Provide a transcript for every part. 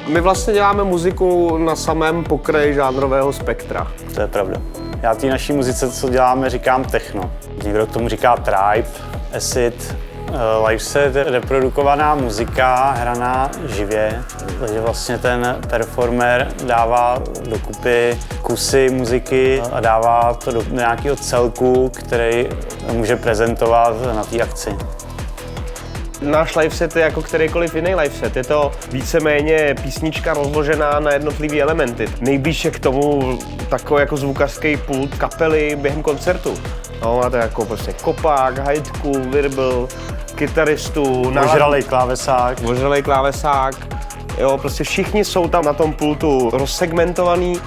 My vlastně děláme muziku na samém pokraji žánrového spektra. To je pravda. Já té naší muzice, co děláme, říkám techno. Někdo k tomu říká tribe, acid. Liveset je reprodukovaná muzika, hraná živě, takže vlastně ten performer dává dokupy kusy muziky a dává to do nějakého celku, který může prezentovat na té akci. Náš liveset je jako kterýkoliv jiný liveset. Je to víceméně písnička rozložená na jednotlivé elementy. Nejblíž je k tomu takový jako zvukařský pult kapely během koncertu. No, máte jako prostě kopák, hajtku, virbl, kytaristu, ožralej klávesák. Jo, prostě všichni jsou tam na tom pultu rozsegmentovaný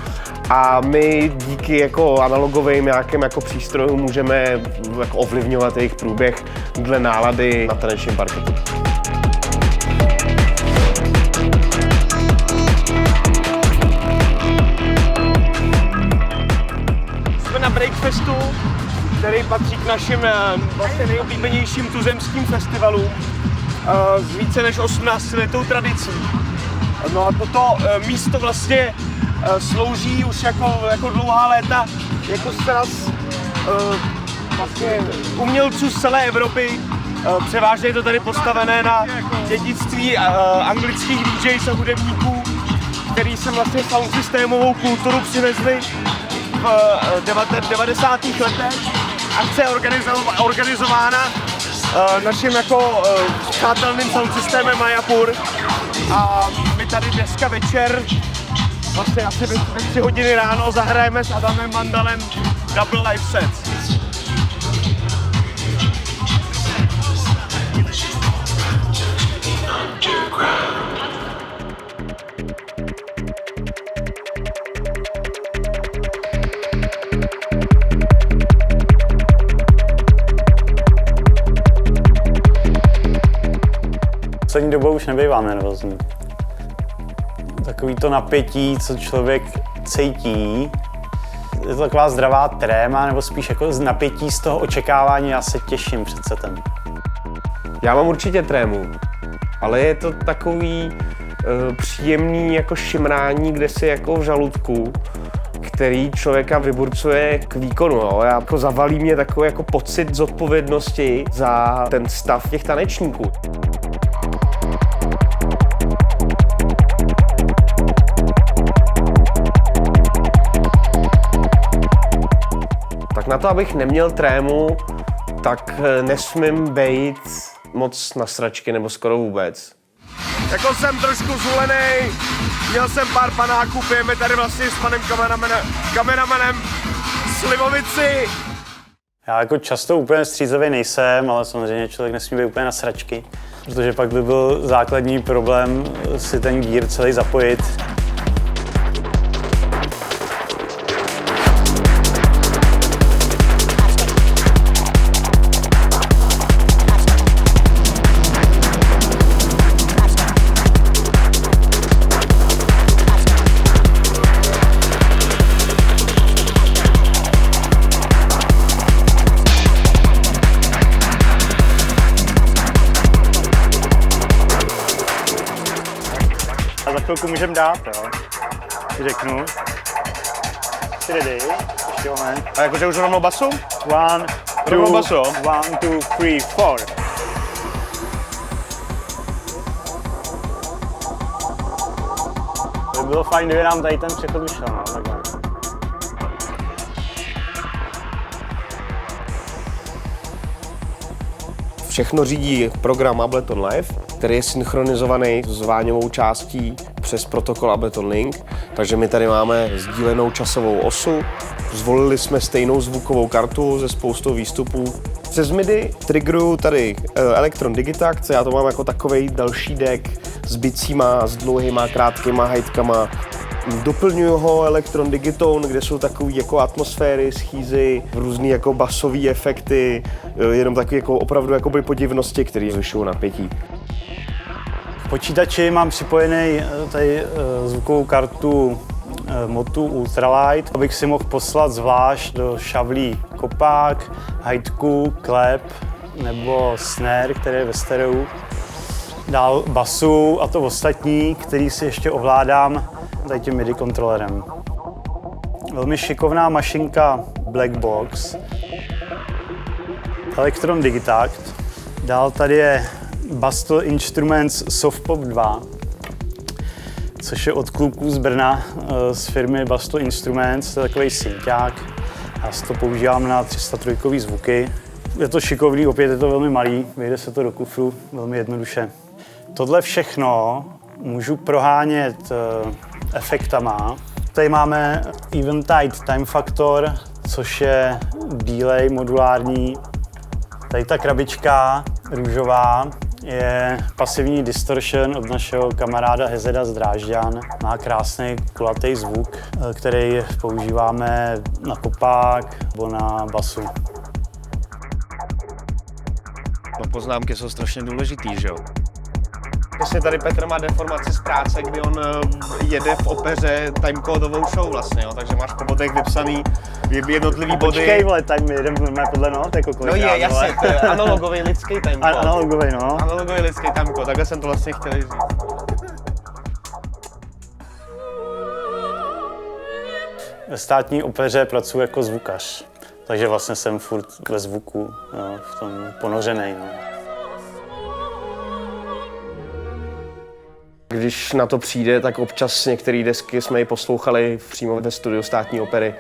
a my díky jako analogovým nějakým jako přístrojům můžeme jako ovlivňovat jejich průběh dle nálady na tanečním parketu. Jsme na Breakfestu, který patří k našim vlastně nejoblíbenějším tuzemským festivalům s více než 18letou tradicí. No a toto místo vlastně slouží už jako dlouhá léta jako scéna vlastně umělců z celé Evropy. Převážně je to tady postavené na dědictví anglických DJs a hudebníků, který sem vlastně soundsystémovou kulturu přivezli v 90. letech. Akce je organizována naším jako přátelným soundsystémem Mayapur. A my tady dneska večer, vlastně asi ve 3 hodiny ráno, zahrajeme s Adamem Mandalem Double Live Set. Poslední dobou už nebývám nervózní. Takový to napětí, co člověk cítí, je to taková zdravá tréma, nebo spíš jako napětí z toho očekávání, já se těším před setem. Já mám určitě trému, ale je to takový příjemný jako šimrání kdesi jako v žaludku, který člověka vyburcuje k výkonu. Jo. Jako zavalí mě takový jako pocit zodpovědnosti za ten stav těch tanečníků. Tak na to, abych neměl trému, tak nesmím být moc na sračky nebo skoro vůbec. Jako jsem trošku zulenej, měl jsem pár panáků, pijeme tady vlastně s panem kameramanem slivovici. Já jako často úplně střízavý nejsem, ale samozřejmě člověk nesmí být úplně na sračky, protože pak by byl základní problém si ten gír celý zapojit. A za chvilku můžeme dát, jo. Ti řeknu. Jsi ready? Ještě moment. A jakože už rovnou basu? Rovnou basu, jo? 1, 2, 3, 4. To by bylo fajn, kdyby nám tady ten přechod vyšel, no, takhle. Všechno řídí program Ableton Live, který je synchronizovaný s váňovou částí přes protokol Ableton Link, takže my tady máme sdílenou časovou osu, zvolili jsme stejnou zvukovou kartu se spoustou výstupů. Přes MIDI triggeruju tady Elektron Digitact, já to mám jako takovej další deck s bicíma, s dlouhýma, krátkýma hajtkama. Doplňuju ho Elektron Digitone, kde jsou takové jako atmosféry, schýzy, různý jako basové efekty, jenom takové jako opravdu jakoby podivnosti, které zvyšují napětí. K počítači mám připojený tady zvukovou kartu Motu Ultralight, abych si mohl poslat zvlášť do šavlí kopák, hajtku, klep nebo snare, který je ve stereu. dál basu a to ostatní, který si ještě ovládám tady tím MIDI kontrolerem. Velmi šikovná mašinka Blackbox, Electron Digitact. Dál tady je Bastel Instruments Softpop 2, což je od kluků z Brna z firmy Bastel Instruments, to je takový synťák. Já si to používám na 303 zvuky. Je to šikovný, opět je to velmi malý, vejde se to do kufru velmi jednoduše. Tohle všechno můžu prohánět efektama. Tady máme Eventide Time Factor, což je delay modulární. Tady ta krabička růžová je pasivní distortion od našeho kamaráda Hezeda z Drážďan. Má krásný kulatý zvuk, který používáme na kopák nebo na basu. No, poznámky jsou strašně důležitý, že jo? Vlastně tady Petr má deformaci z práce, kdy on jede v opeře timecodovou show vlastně, jo? Takže máš po bodech vypsaný jednotlivý body. Počkej, vole, tak my jedeme normálně podle not, jako kolik. No je, jasně, to je analogový lidský timecode. Analogový, no. Analogový lidský timecode, takhle jsem to vlastně chtěl říct. Ve státní opeře pracuji jako zvukař, takže vlastně jsem furt ve zvuku, jo, v tom ponořenej. No. Když na to přijde, tak občas některé desky jsme ji poslouchali přímo ve studiu státní opery,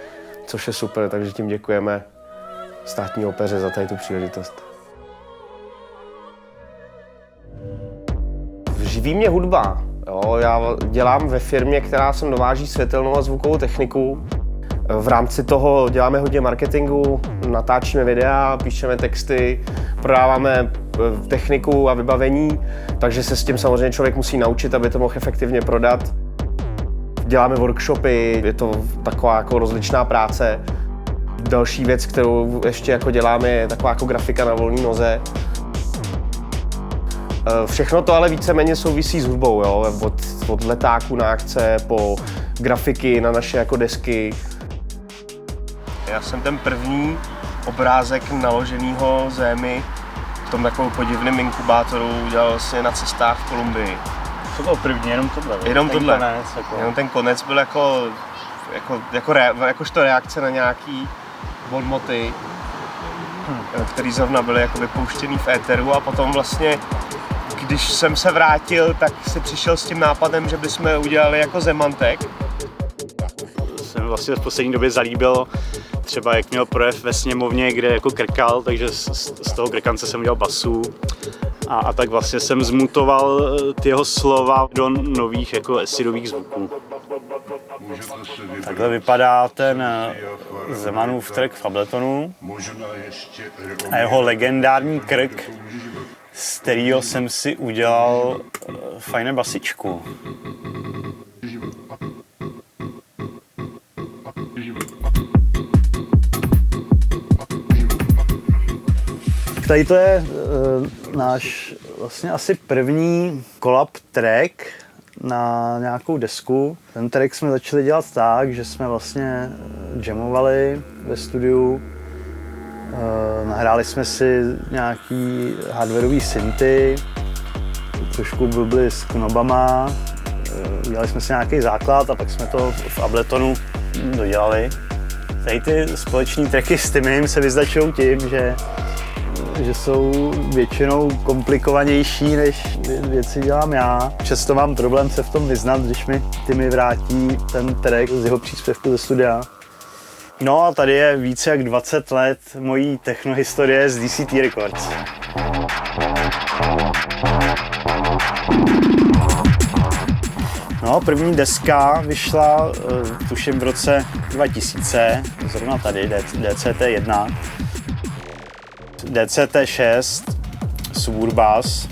což je super, takže tím děkujeme státní opeře za tady tu příležitost. Živí mě hudba. Jo, já dělám ve firmě, která sem dováží světelnou a zvukovou techniku. V rámci toho děláme hodně marketingu, natáčíme videa, píšeme texty, prodáváme techniku a vybavení, takže se s tím samozřejmě člověk musí naučit, aby to mohl efektivně prodat. Děláme workshopy, je to taková jako rozličná práce. Další věc, kterou ještě jako děláme, je taková jako grafika na volné noze. Všechno to ale víceméně souvisí s hudbou, jo? Od letáků na akce po grafiky na naše jako desky. Já jsem ten první obrázek naloženýho zemi v tom takovou podivném inkubátoru udělal vlastně na cestách v Kolumbii. To bylo první, jenom tohle. Jenom tohle. Konec, jako. Jenom ten konec byl jakožto reakce na nějaký bonmoty, který zrovna byly jako vypouštěný v éteru, a potom vlastně, když jsem se vrátil, tak si přišel s tím nápadem, že bychom udělali jako Zemantek. Jsem vlastně v poslední době zalíbil třeba jak měl projev ve sněmovně, kde jako krkal, takže z toho krkance jsem udělal basu. A tak vlastně jsem zmutoval ty jeho slova do nových jako acidových zvuků. Takhle vypadá ten Zemanův track v Abletonu a jeho legendární krk, z kterého jsem si udělal fajné basičku. Tady to je náš vlastně asi první collab track na nějakou desku. Ten track jsme začali dělat tak, že jsme vlastně jamovali ve studiu, nahráli jsme si nějaký hardwareový synty, trošku blbli s knobama, udělali jsme si nějaký základ a pak jsme to v Abletonu dodělali. Tady ty společní tracky s Timem se vyznačují tím, že jsou většinou komplikovanější, než věci dělám já. Často mám problém se v tom vyznat, když mi Timmy vrátí ten track z jeho příspěvku ze studia. No a tady je více jak 20 let mojí technohistorie z DCT Records. No, první deska vyšla tuším v roce 2000, zrovna tady, DCT1. DCT6, Suburbas.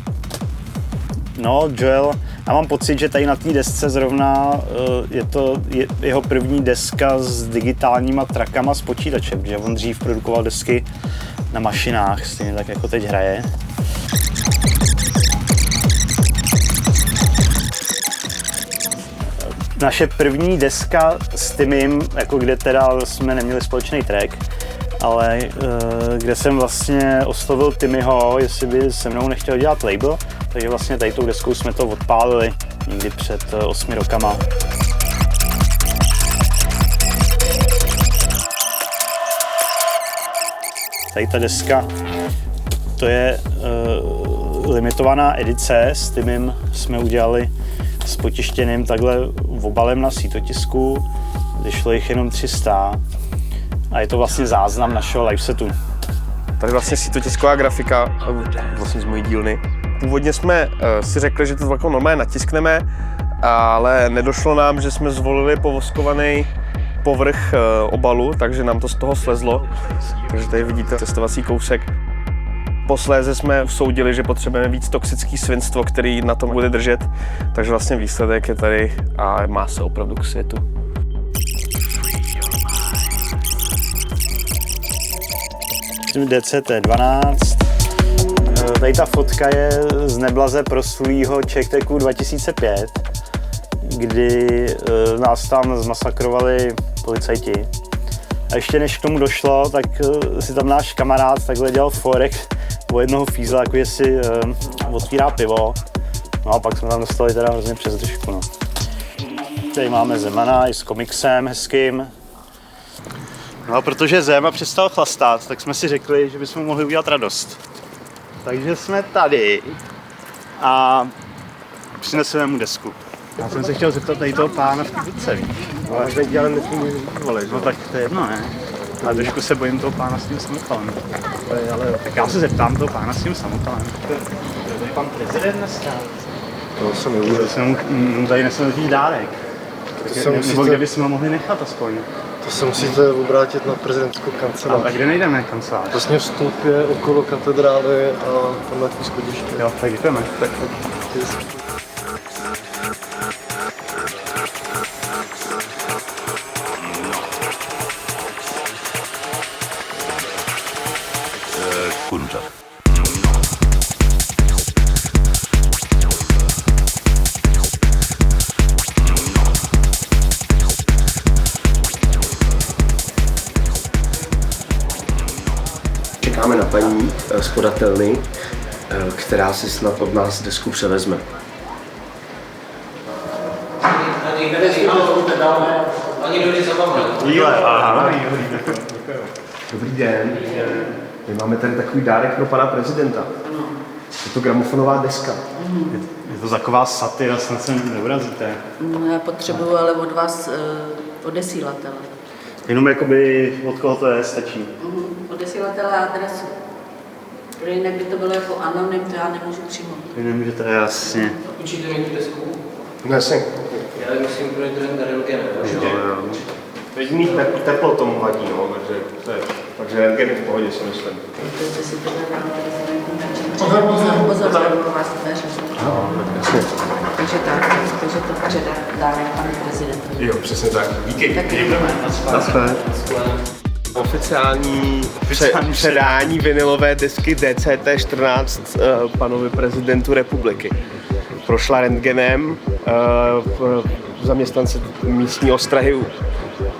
No, Joel, já mám pocit, že tady na té desce zrovna je to jeho první deska s digitálníma trackama z počítače, protože on dřív produkoval desky na mašinách, stejně tak jako teď hraje. Naše první deska s Timem, jako kde teda jsme neměli společný track, ale kde jsem vlastně oslovil Timmyho, jestli by se mnou nechtěl dělat label, Takže vlastně tady tou deskou jsme to odpálili někdy před 8 rokama. Tady ta deska, to je limitovaná edice, s Timem jsme udělali s potištěným takhle obalem na sítotisku, vyšlo jich jenom 300 a je to vlastně záznam našeho livesetu. Tady vlastně sítotisková grafika, vlastně z mojí dílny. Původně jsme si řekli, že to jako normálně natiskneme, ale nedošlo nám, že jsme zvolili povoskovaný povrch obalu, takže nám to z toho slezlo. Takže tady vidíte testovací kousek. Posléze jsme usoudili, že potřebujeme víc toxický svinstvo, který na tom bude držet. Takže vlastně výsledek je tady a má se opravdu k světu. DCT-12. Tady ta fotka je z neblaze proslulýho CzechTechu 2005, kdy nás tam zmasakrovali policajti. A ještě než k tomu došlo, tak si tam náš kamarád takhle dělal forek o jednoho fízla, jako jestli otvírá pivo. No a pak jsme tam dostali teda hrozně přes držku. No. Tady máme Zemana i s komiksem hezkým. No a protože Zema přestal chlastat, tak jsme si řekli, že bychom mohli udělat radost. Takže jsme tady a přineseme mu desku. Já jsem se chtěl zeptat tady toho pána v typice, víš? Ale teď ale nesmím volit. No tak to je jedno, ne? Ale trošku se bojím toho pána s tím samotalem. Tak já se zeptám toho pána s tím samotalem. To je pan prezident dneska. To se nebude. To jsem mu tady nesl dárek. Nebo kde bychom ho mohli nechat aspoň. To se musíte obrátit na prezidentskou kancelář. A kde nejdeme na kancelář? Vlastně vstup je okolo katedrály a tam na tím schodiště. Jo, tak jdeme. Tak. Guten Tag. Čekáme na paní z podatelny, která si snad od nás desku převezme. Dobrý den. My máme tady takový dárek pro pana prezidenta. Je to gramofonová deska. Je to taková satyra, snad se neurazíte. No, já potřebuju ale od vás odesílatele. Jenom jakoby od koho to je, stačí. Odesílatele a adresu. Protože jinak by to bylo jako anonym, to já nemůžu přijmout. Vy nemůžete, jasně. Učíte mi tu desku? Nesem. Já musím pro internet Relgen. Jediný teplo tomu vadí, no, takže Relgen je v pohodě, si myslím. Protože si to pozor, že vás dveře. Takže tak, takže to předá dárek panu prezidentovi. Jo, přesně tak. Díky. Tak jdeme. Oficiální předání vinylové desky DCT-14 panovi prezidentu republiky. Prošla rentgenem, zaměstnanci místní ostrahy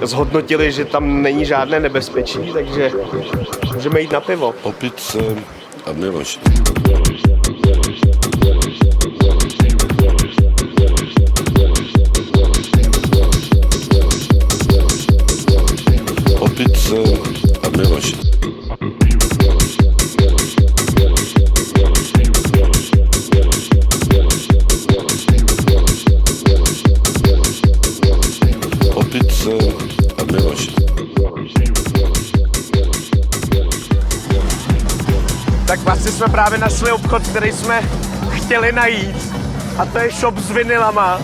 zhodnotili, že tam není žádné nebezpečí, takže můžeme jít na pivo. Opět a milost. Opět a milost. Opět a milost. Tak vlastně jsme právě našli obchod, který jsme chtěli najít, a to je shop s vinylama.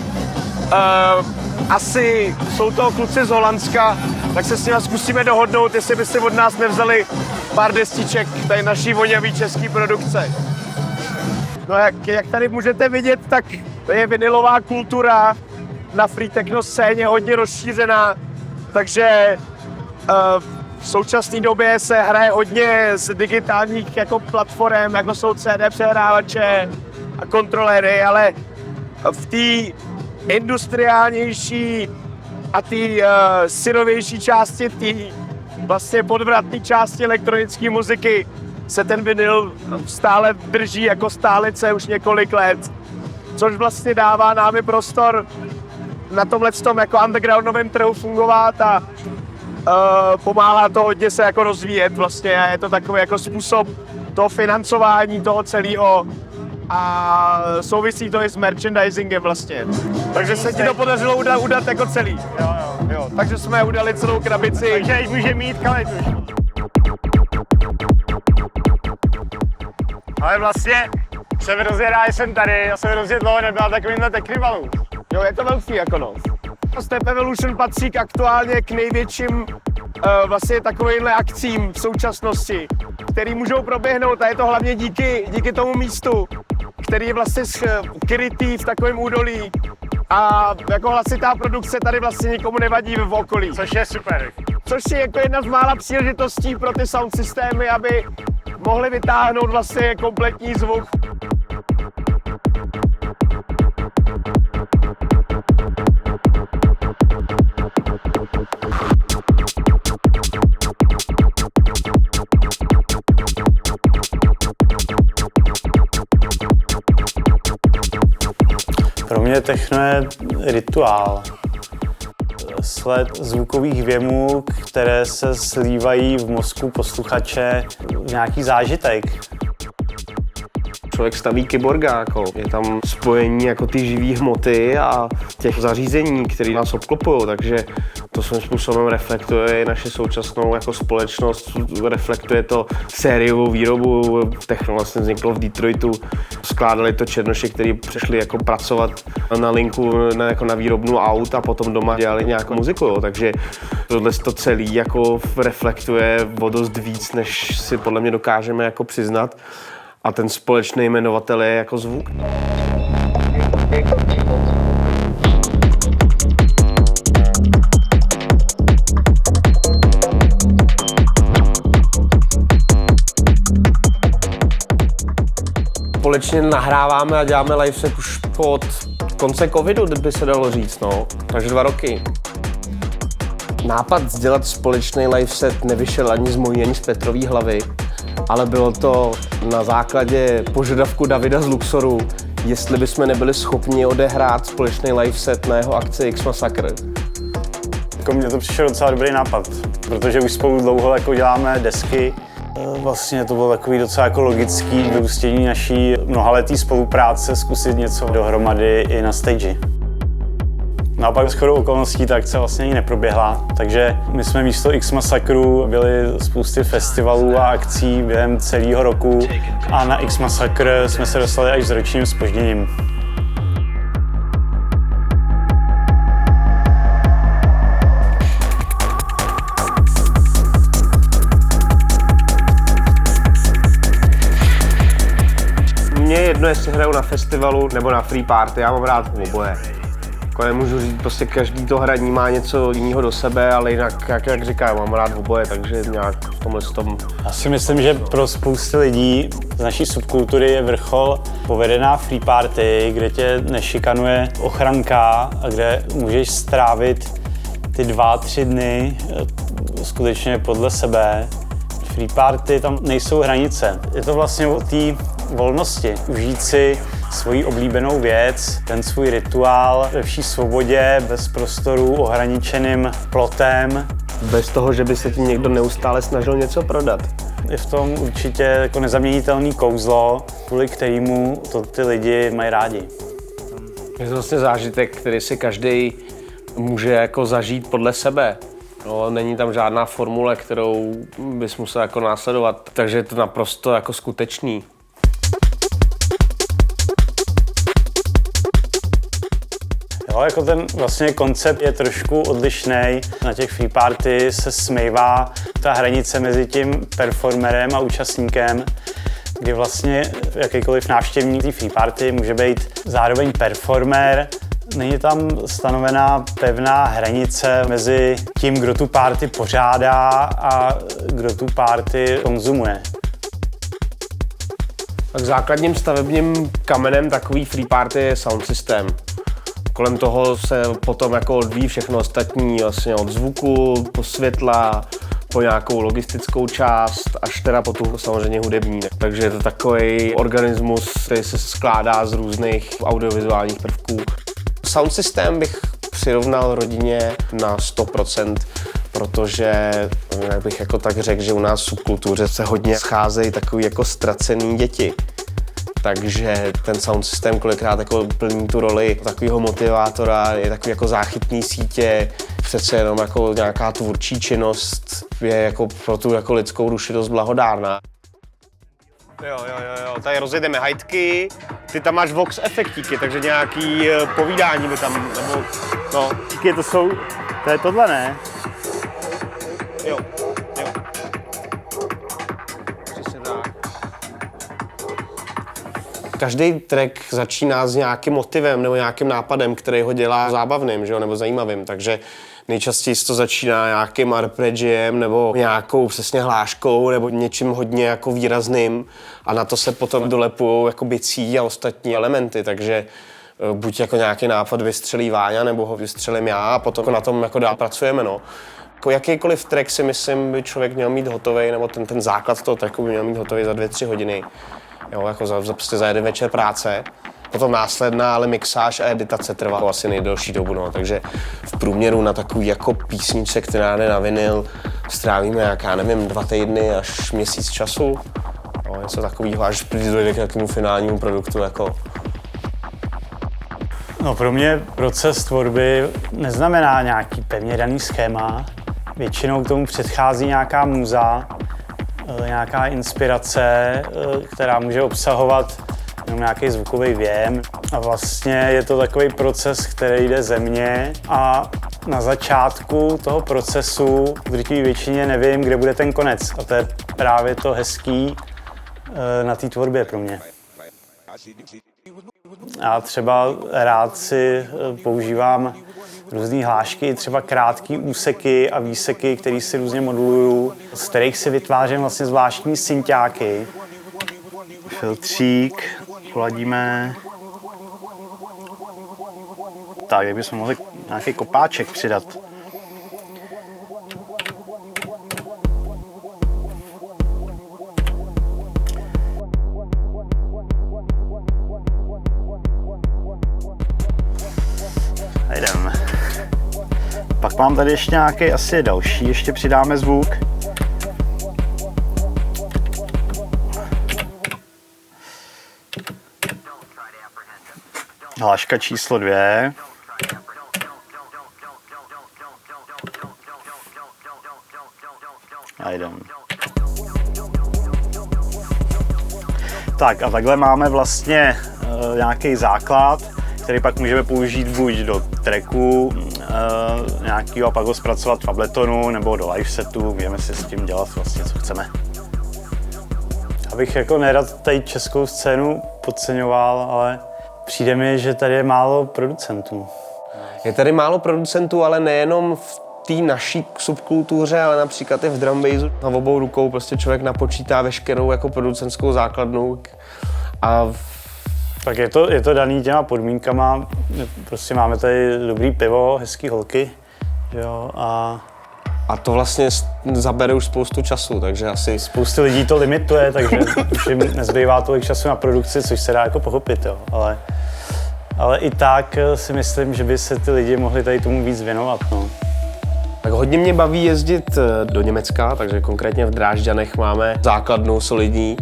Asi jsou to kluci z Holandska, tak se s nimi zkusíme dohodnout, jestli by si od nás nevzali pár destiček tady naší voňavý český produkce. No jak tady můžete vidět, tak to je vinylová kultura na free techno scéně hodně rozšířená, takže v současné době se hraje hodně z digitálních jako platform, jako jsou CD přehrávače a kontrolery, ale v té industriálnější a té syrovější části, té vlastně podvratné části elektronické muziky se ten vinyl stále drží jako stálice už několik let, což vlastně dává nám i prostor na tomhletom jako undergroundovém trhu fungovat a pomáhá to hodně se jako rozvíjet vlastně a je to takový jako způsob toho financování toho celého a souvisí to i s merchandisingem vlastně. Takže se ti to podařilo udat jako celý. Jo. Takže jsme udali celou krabici. Takže už může mít kalet už. Ale vlastně jsem rozjedá, jsem tady, já jsem hrozně dlouho nebyl takovýmhle tekrivalů. Jo, je to velký jako no. Step Evolution patří aktuálně k největším vlastně takovýmhle akcím v současnosti, který můžou proběhnout a je to hlavně díky tomu místu, který je vlastně skrytý v takovém údolí a jako hlasitá produkce tady vlastně nikomu nevadí v okolí. Což je super. Což je jako jedna z mála příležitostí pro ty sound systémy, aby mohli vytáhnout vlastně kompletní zvuk. Pro mě techno je rituál. Sled zvukových věmů, které se slívají v mozku posluchače v nějaký zážitek. Člověk staví kyborga, jako je tam spojení jako ty živý hmoty a těch zařízení, které nás obklopují, takže to svým způsobem reflektuje i naši současnou jako společnost, reflektuje to sériovou výrobu. Techno vlastně vzniklo v Detroitu, skládali to černoši, kteří přišli jako pracovat na linku jako na výrobnu aut a potom doma dělali nějakou muziku, jo. Takže tohle to celý jako reflektuje o dost víc, než si podle mě dokážeme jako přiznat. A ten společný jmenovatel je jako zvuk. Společně nahráváme a děláme live set už od konce covidu, by se dalo říct, no. Takže 2 roky. Nápad dělat společný live set nevyšel ani z mojí, ani z Petrový hlavy, ale bylo to na základě požadavku Davida z Luxoru, jestli bychom nebyli schopni odehrát společný live set na jeho akci X Massacre. Jako mně to přišel docela dobrý nápad, protože už spolu dlouho jako děláme desky. Vlastně to bylo takový docela jako logický vyústění naší mnohaletý spolupráce, zkusit něco dohromady i na stage. No a pak shodou okolností ta akce vlastně ani neproběhla, takže my jsme místo X Massacru byli spousty festivalů a akcí během celého roku a na X Massacre jsme se dostali až s ročním zpožděním. Mně je jedno, jestli hraju na festivalu nebo na free party, já mám rád oboje. Jako nemůžu říct, prostě každý to hraní má něco jiného do sebe, ale jinak, jak říkám, mám rád oboje, takže nějak v tomhle tom. Já si myslím, že pro spousty lidí z naší subkultury je vrchol povedená free party, kde tě nešikanuje ochranka a kde můžeš strávit ty 2-3 dny skutečně podle sebe. Free party, tam nejsou hranice. Je to vlastně o té volnosti. Užít si svoji oblíbenou věc, ten svůj rituál ve vší svobodě, bez prostoru ohraničeným plotem. Bez toho, že by se ti někdo neustále snažil něco prodat. Je v tom určitě jako nezaměnitelný kouzlo, kvůli kterému to ty lidi mají rádi. Je to vlastně zážitek, který si každý může jako zažít podle sebe. No, není tam žádná formule, kterou bys musel jako následovat, takže je to naprosto jako skutečný. Jo, jako ten vlastně koncept je trošku odlišný. Na těch free party se smejvá ta hranice mezi tím performerem a účastníkem, kdy vlastně jakýkoliv návštěvník té free party může být zároveň performer. Není tam stanovená pevná hranice mezi tím, kdo tu party pořádá a kdo tu party konzumuje. Tak základním stavebním kamenem takový free party je sound systém. Kolem toho se potom jako odvíjí všechno ostatní, vlastně od zvuku, po světla, po nějakou logistickou část, až teda po tu samozřejmě hudební. Takže je to takový organismus, který se skládá z různých audiovizuálních prvků. Sound systém bych přirovnal rodině na 100%, protože jak bych jako tak řekl, že u nás v subkultuře se hodně scházejí takový jako ztracený děti. Takže ten sound systém kolikrát jako plní tu roli takového motivátora, je takový jako záchytný sítě, přece jenom jako nějaká tvůrčí činnost je jako pro tu jako lidskou duši dost blahodárná. Jo, tady rozjedeme hajtky, ty tam máš vox efektíky, takže nějaký povídání by tam, nebo no. Díky, to je tohle, ne? Jo. Přesně tak. Každý track začíná s nějakým motivem nebo nějakým nápadem, který ho dělá zábavným, že jo, nebo zajímavým, takže nejčastěji to začíná nějakým arpeggiem nebo nějakou přesně hláškou nebo něčím hodně jako výrazným a na to se potom dolepujou jako bicí a ostatní elementy, takže buď jako nějaký nápad vystřelí Váňa nebo ho vystřelím já a potom na tom jako dál pracujeme, no. Jako jakýkoliv track si myslím, by člověk měl mít hotovej, nebo ten základ toho tracku by měl mít hotový za 2-3 hodiny. Jo, jako za jeden večer práce. Potom následná, ale mixáž a editace trvá asi nejdelší dobu, no. Takže v průměru na takový jako písničce, která jde na vinyl, strávíme já nevím, 2 týdny až měsíc času. No, něco takového, až dojde k takovému finálnímu produktu, jako. No pro mě proces tvorby neznamená nějaký pevně daný schéma. Většinou k tomu předchází nějaká můza, nějaká inspirace, která může obsahovat jenom nějaký zvukový věm. A vlastně je to takový proces, který jde ze mě a na začátku toho procesu v drtivé většině nevím, kde bude ten konec. A to je právě to hezký na té tvorbě pro mě. Já třeba rád si používám různé hlášky, třeba krátké úseky a výseky, které si různě moduluju, z kterých si vytvářím vlastně zvláštní synťáky. Filtřík, poladíme. Tak, jak bychom mohli nějaký kopáček přidat. Jdeme. Pak mám tady ještě nějaký asi další, ještě přidáme zvuk. Hláška číslo 2. A jdeme. Tak a takhle máme vlastně nějaký základ, který pak můžeme použít buď do tracku nějakýho a pak ho zpracovat v Abletonu nebo do live setu, můžeme si s tím dělat vlastně, co chceme. Abych jako nerad tady českou scénu podceňoval, ale přijde mi, že tady je málo producentů. Je tady málo producentů, ale nejenom v té naší subkultuře, ale například i v drumbassu. Na obou rukou prostě člověk napočítá veškerou jako producentskou základnu a tak je to daný těma podmínkama, prostě máme tady dobrý pivo, hezký holky, jo, a to vlastně zabere už spoustu času, takže asi spoustu lidí to limituje, takže už jim nezbývá tolik času na produkci, což se dá jako pochopit, jo, ale i tak si myslím, že by se ty lidi mohli tady tomu víc věnovat, no. Tak hodně mě baví jezdit do Německa, takže konkrétně v Drážďanech máme základnu solidní.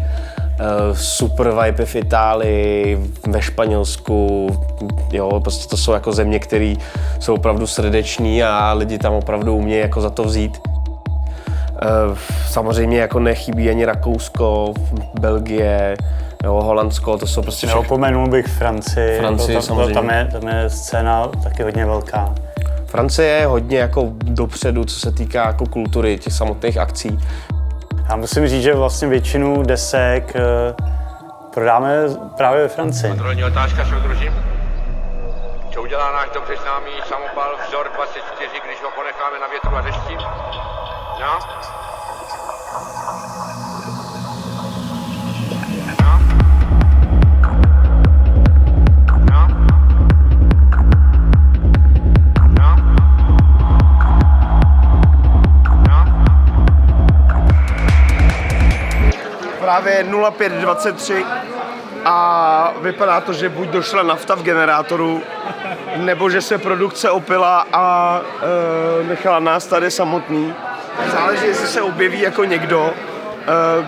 Super vibe v Itálii, ve Španělsku, jo, prostě to jsou jako země, které jsou opravdu srdeční a lidi tam opravdu umějí jako za to vzít. Samozřejmě jako nechybí ani Rakousko, Belgie, jo, Holandsko, to jsou prostě všechno. Neopomenul bych Francii, samozřejmě. Tam je scéna taky hodně velká. Francie je hodně jako dopředu, co se týká jako kultury, těch samotných akcí. Já musím říct, že vlastně většinu desek prodáme právě ve Francii. Kontrolní otázka, soudruži. Co udělá náš dobře známý samopal vzor 24, když ho ponecháme na větru a dešti? No? právě 0523 a vypadá to, že buď došla nafta v generátoru, nebo že se produkce opila a nechala nás tady samotný. Záleží, jestli se objeví jako někdo,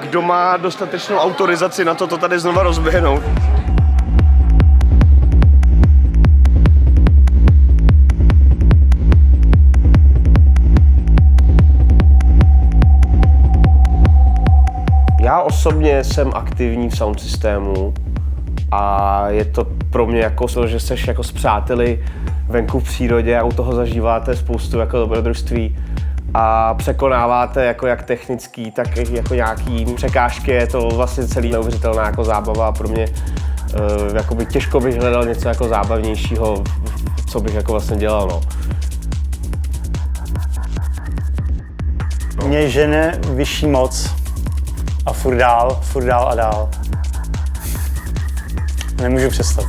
kdo má dostatečnou autorizaci na to tady znova rozběhnout. Já osobně jsem aktivní v sound systému a je to pro mě jako, že jsi jako s přáteli venku v přírodě a u toho zažíváte spoustu jako dobrodružství a překonáváte jako jak technický, tak jako nějaký překážky. Je to vlastně celý neuvěřitelná jako zábava a pro mě jakoby těžko bych hledal něco jako zábavnějšího, co bych jako vlastně dělal. No. Mě žene vyšší moc a furt dál a dál. Nemůžu přestat.